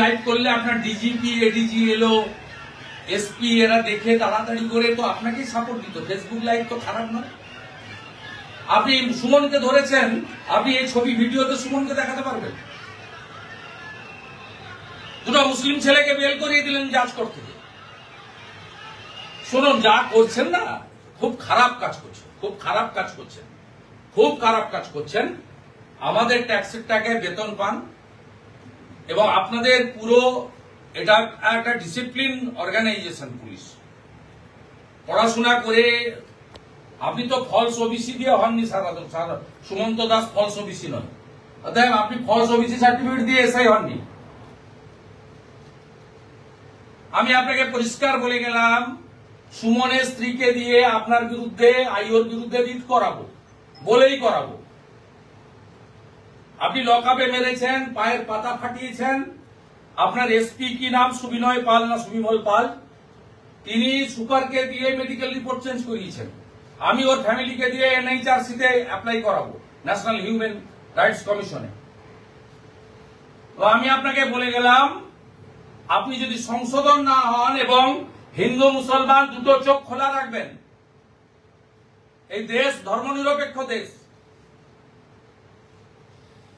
Live করলে আপনার DGP, ADG এলো, এসপি এরা দেখে তাড়াতাড়ি করে তো আপনাকেই সাপোর্ট দিত। ফেসবুক লাইভ তো খারাপ নয়। আপনি সুমনকে ধরেছেন, আপনি এই ছবি ভিডিওতে সুমনকে দেখাতে পারবেন। দুটো মুসলিম ছেলেকে বেল করিয়ে দিলেন জাজ কোর্ট থেকে। শুনুন, যা করছেন না, খুব খারাপ কাজ করছেন, খুব খারাপ কাজ করছেন, খুব খারাপ কাজ করছেন। আমাদের ট্যাক্সের টাকায় বেতন পান এবং আপনাদের পুরো এটা একটা ডিসিপ্লিন অর্গানাইজেশন পুলিশ। পড়াশোনা করে আপনি তো ফলস ওবিসি দিয়ে হননি sir, Sumanta Das false OBC নয়, অতএব আপনি ফলস ওবিসি সার্টিফিকেট দিয়ে এসআই হননি। আমি আপনাকে পরিষ্কার বলে গেলাম, সুমনের স্ত্রীকে দিয়ে আপনার বিরুদ্ধে, আইওর বিরুদ্ধে রিট করাবো, বলেই করাবো। আপনি লকআপে মেরেছেন, পায়ের পাতা ফাটিয়েছেন। আপনার এসপি কি নাম, সুবিনয় পাল না সুবিমল পাল, তিনি সুপারকে দিয়ে মেডিকেল রিপোর্ট চেঞ্জ করিয়েছেন। আমি ওর ফ্যামিলিকে দিয়ে NHRC তে অ্যাপ্লাই করাবো, ন্যাশনাল হিউম্যান রাইটস কমিশনে। তো আমি আপনাকে বলে গেলাম, আপনি যদি সংশোধন না হন এবং হিন্দু মুসলমান দুটো চোখ খোলা রাখবেন, এই দেশ ধর্মনিরপেক্ষ দেশ।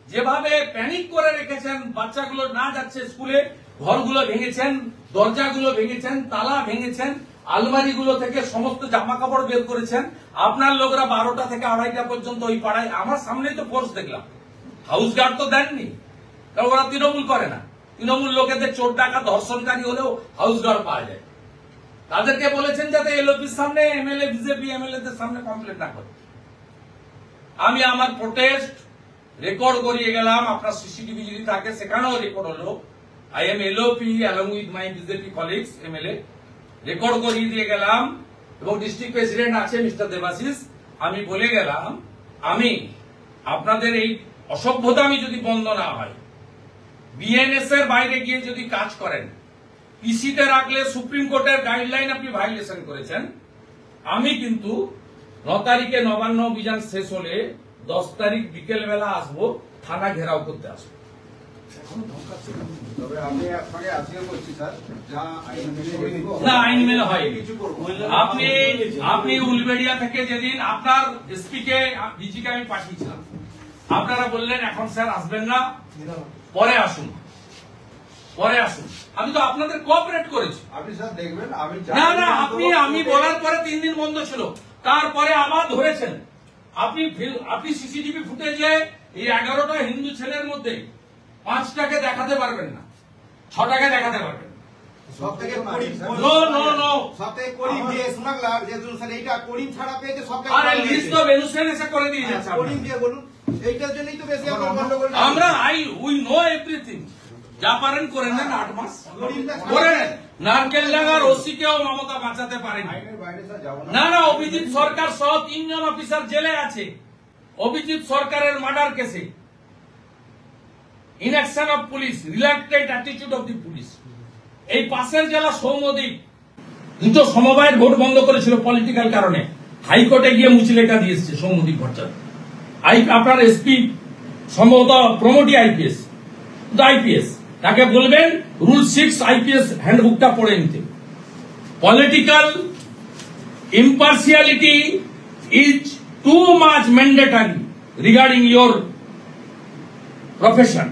যেভাবে প্যানিক করে রেখেছেন, বাচ্চাগুলো না যাচ্ছে স্কুলে, ঘরগুলো ভেঙেছেন, দরজাগুলো ভেঙেছেন, তালা ভেঙেছেন, আলমারিগুলো থেকে সমস্ত জামা কাপড় বের করেছেন। আপনার লোকরা 12টা থেকে 2:30টা পর্যন্ত ওই পাড়ায়, আমার সামনেই তো ফোর্স দেখলাম, হাউস গার্ড তো দেননি, কারণ ওরা তৃণমূল করে না। তৃণমূল লোকেদের চোর ডাকাত ধর্ষণকারী হলেও হাউস গার্ড পাওয়া যায়। তাদেরকে বলেছেন যাতে এলওপির সামনে এমএলএ, বিজেপি এমএলএ দের সামনে কমপ্লেন না করে। আমি আমার প্রোটেস্ট রেকর্ড করিয়ে গেলাম, আপনার সিসিটিভি যদি থাকে সেখানেও রেকর্ড হলো। I am LOP along with my BJP colleagues MLA, record করিয়ে দিয়ে গেলাম। এবং ডিস্ট্রিক্ট প্রেসিডেন্ট আছে মিস্টার দেবাশিস, আমি বলে গেলাম, আমি আপনাদের এই অসভ্যতা আমি যদি বন্ধ না হয়, বিএনএস এর বাইরে গিয়ে যদি কাজ করেন, পিসিতে রাখলে সুপ্রিম কোর্টের গাইডলাইন আপনি ভাইলেশন করেছেন, আমি কিন্তু 9 তারিখে নবান্ন অভিযান শেষ হলে 10 তারিখ বিকেল বেলা আসবো, থানা ঘেরাও করতে আসবো। না, আইন মেনে হয়। আপনি উলবেড়িয়া থেকে যেদিন আপনার এসপি কে, ডিজি কে আমি পাঠিয়েছিলাম, আপনারা বললেন এখন স্যার আসবেন না, পরে আসুন, পরে আসুন। আমি তো আপনাদের কোঅপারেট করেছি। আপনি স্যার দেখবেন, না না, আমি বলার পরে 3 দিন বন্ধ ছিল, তারপরে আবার ধরেছেন। আপনি সিসিটিভি ফুটেজে এই 11টা হিন্দু ছেলের মধ্যে 5টাকে দেখাতে পারবেন না, 6টাকে দেখাতে পারবেন। আমরা উই নো এভরিথিং, যা পারেন করে নেন, 8 মাস করে নেন। নারকেল ডাঙ্গার ওসিকেও মমতা বাঁচাতে পারেনি। না না, অভিজিৎ সরকার সহ 3 জন অফিসার জেলে আছে অভিজিৎ সরকারের মার্ডার কেসে। Inaction of police, reluctant attitude of the police. এই পাশের জেলা সৌমদ্বীপ, দুটো সমবায়ের ভোট বন্ধ করেছিল পলিটিক্যাল কারণে, হাইকোর্টে গিয়ে মুচলেখা দিয়ে এসছে সৌমদ্বীপ ভট্টাচার্য। আপনার এসপি সম্ভবত প্রমোটি আইপিএস, তাকে বলবেন রুল 6 আইপিএস হ্যান্ডবুকটা পড়ে নিতে। Political ইম্পার্সিয়ালিটি is too much mandatory regarding your profession.